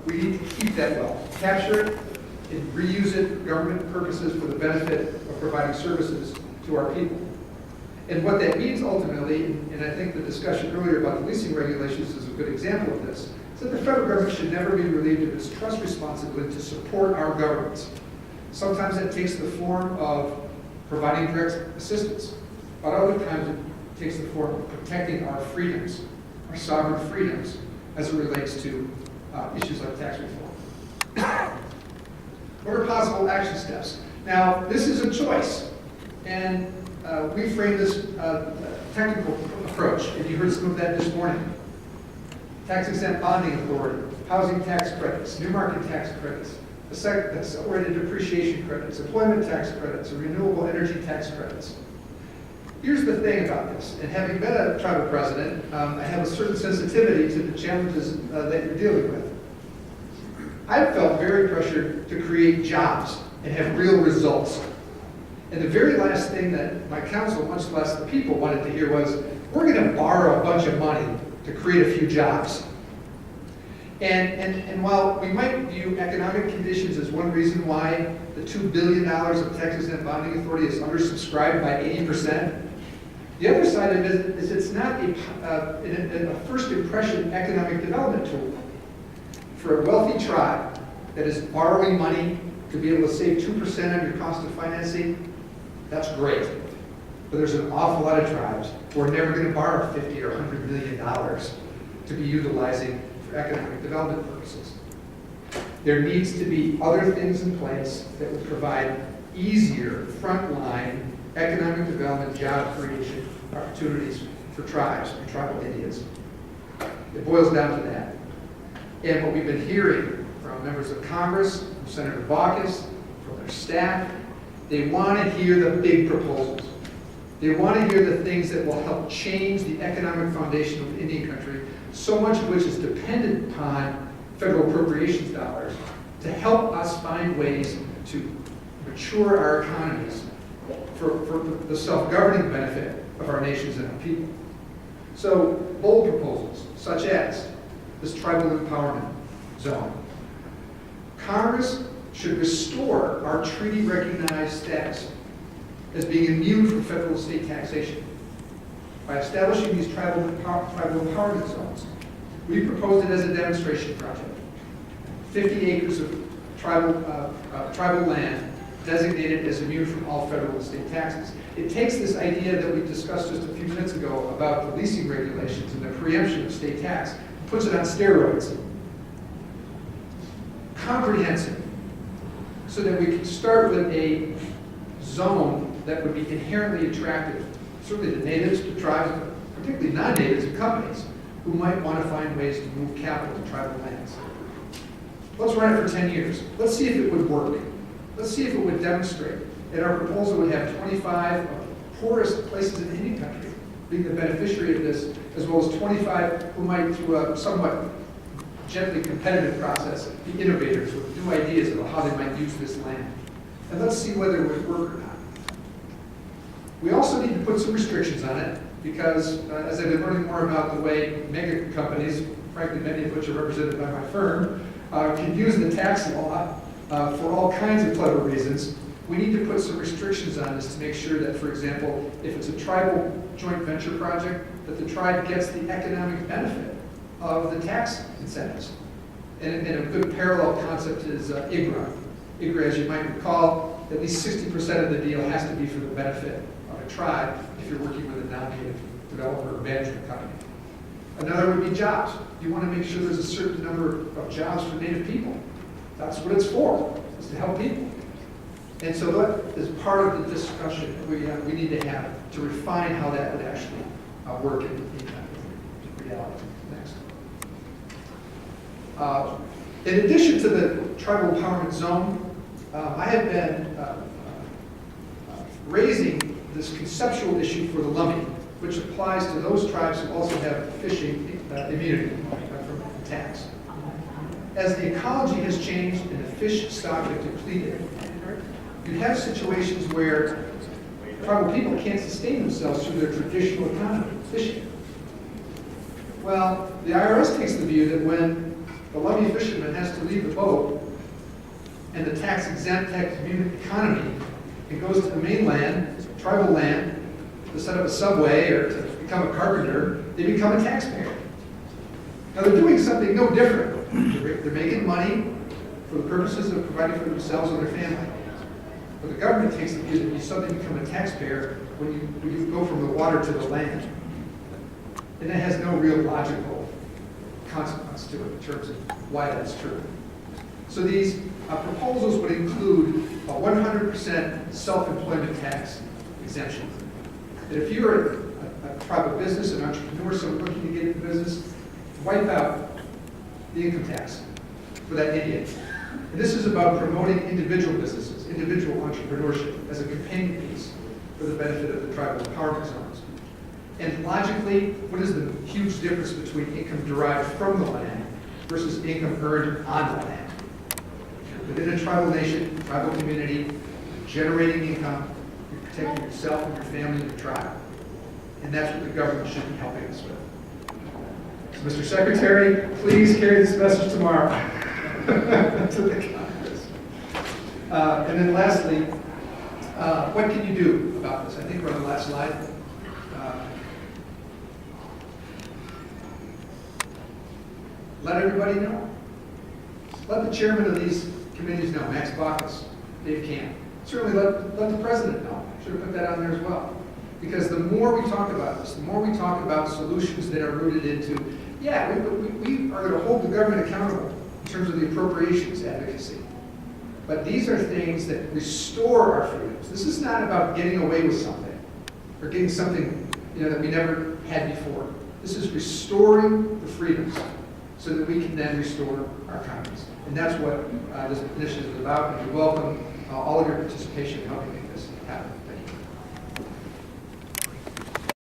we need to keep that wealth, capture it, and reuse it for government purposes for the benefit of providing services to our people. And what that means ultimately, and I think the discussion earlier about the leasing regulations is a good example of this, is that the federal government should never be relieved of its trust responsibility to support our governments. Sometimes that takes the form of providing direct assistance, but other times it takes the form of protecting our freedoms, our sovereign freedoms, as it relates to issues like tax reform. What are possible action steps? Now, this is a choice, and we framed this technical approach, and you heard some of that this morning. Tax-exempt bonding authority, housing tax credits, new market tax credits, accelerated depreciation credits, employment tax credits, and renewable energy tax credits. Here's the thing about this, and having been a tribal president, I have a certain sensitivity to the challenges that you're dealing with. I've felt very pressured to create jobs and have real results. And the very last thing that my council, much less the people, wanted to hear was, we're going to borrow a bunch of money to create a few jobs. And while we might view economic conditions as one reason why the $2 billion of tax-exempt bonding authority is undersubscribed by 80%, the other side of it is it's not a first impression economic development tool. For a wealthy tribe that is borrowing money to be able to save 2% on your cost of financing, that's great. But there's an awful lot of tribes who are never going to borrow $50 or $100 million to be utilizing for economic development purposes. There needs to be other things in place that would provide easier frontline economic development, job creation opportunities for tribes and tribal Indians. It boils down to that. And what we've been hearing from members of Congress, from Senator Baucus, from their staff, they want to hear the big proposals. They want to hear the things that will help change the economic foundation of Indian country, so much of which is dependent upon federal appropriations dollars, to help us find ways to mature our economies for the self-governing benefit of our nations and our people. So, bold proposals, such as this tribal empowerment zone. Congress should restore our treaty-recognized status as being immune from federal and state taxation. By establishing these tribal empowerment zones, we proposed it as a demonstration project. 50 acres of tribal land designated as immune from all federal and state taxes. It takes this idea that we discussed just a few minutes ago about the leasing regulations and the preemption of state tax, and puts it on steroids. Comprehensive, so that we can start with a zone that would be inherently attractive, certainly to natives, to tribes, but particularly non-natives and companies who might want to find ways to move capital to tribal lands. Let's run it for 10 years. Let's see if it would work. Let's see if it would demonstrate. And our proposal would have 25 of the poorest places in Indian country being the beneficiary of this, as well as 25 who might, through a somewhat gently competitive process, be innovators with new ideas about how they might use this land. And let's see whether it would work or not. We also need to put some restrictions on it, because as I've been learning more about the way mega companies, frankly many of which are represented by my firm, can use the tax law for all kinds of clever reasons, we need to put some restrictions on this to make sure that, for example, if it's a tribal joint venture project, that the tribe gets the economic benefit of the tax incentives. And a good parallel concept is IGRA. IGRA, as you might recall, at least 60% of the deal has to be for the benefit of a tribe if you're working with a non-native developer or management company. Another would be jobs. You want to make sure there's a certain number of jobs for native people. That's what it's for, is to help people. And so that is part of the discussion we need to have to refine how that would actually work in reality. Next. In addition to the tribal empowerment zone, I have been raising this conceptual issue for the lummi, which applies to those tribes who also have fishing immunity from tax. As the ecology has changed and the fish stock has depleted, you have situations where tribal people can't sustain themselves through their traditional economy, fishing. Well, the IRS takes the view that when the lummy fisherman has to leave the boat and the tax-exempt, tax-immune economy and goes to the mainland, tribal land, to set up a subway or to become a carpenter, they become a taxpayer. Now they're doing something no different. They're making money for the purposes of providing for themselves and their family. But the government takes the view that you suddenly become a taxpayer when you go from the water to the land. And that has no real logical consequence to it in terms of why that's true. So these proposals would include a 100% self-employment tax exemption. That if you're a private business, an entrepreneur, someone looking to get into business, wipe out the income tax for that idiot. And this is about promoting individual businesses, individual entrepreneurship as a companion piece for the benefit of the tribal empowerment zones. And logically, what is the huge difference between income derived from the land versus income earned on the land? Within a tribal nation, tribal community, generating income, you're protecting yourself and your family and your tribe. And that's what the government should be helping us with. So, Mr. Secretary, please carry this message tomorrow to the Congress. And then lastly, what can you do about this? I think we're on the last slide. Let everybody know. Let the chairman of these committees know, Max Baucus, Dave Camp. Certainly let the president know. I should have put that on there as well. Because the more we talk about this, the more we talk about solutions that are rooted into, yeah, we are going to hold the government accountable in terms of the appropriations advocacy. But these are things that restore our freedoms. This is not about getting away with something or getting something that we never had before. This is restoring the freedoms so that we can then restore our economies. And that's what this initiative is about, and we welcome all of your participation in helping make this happen.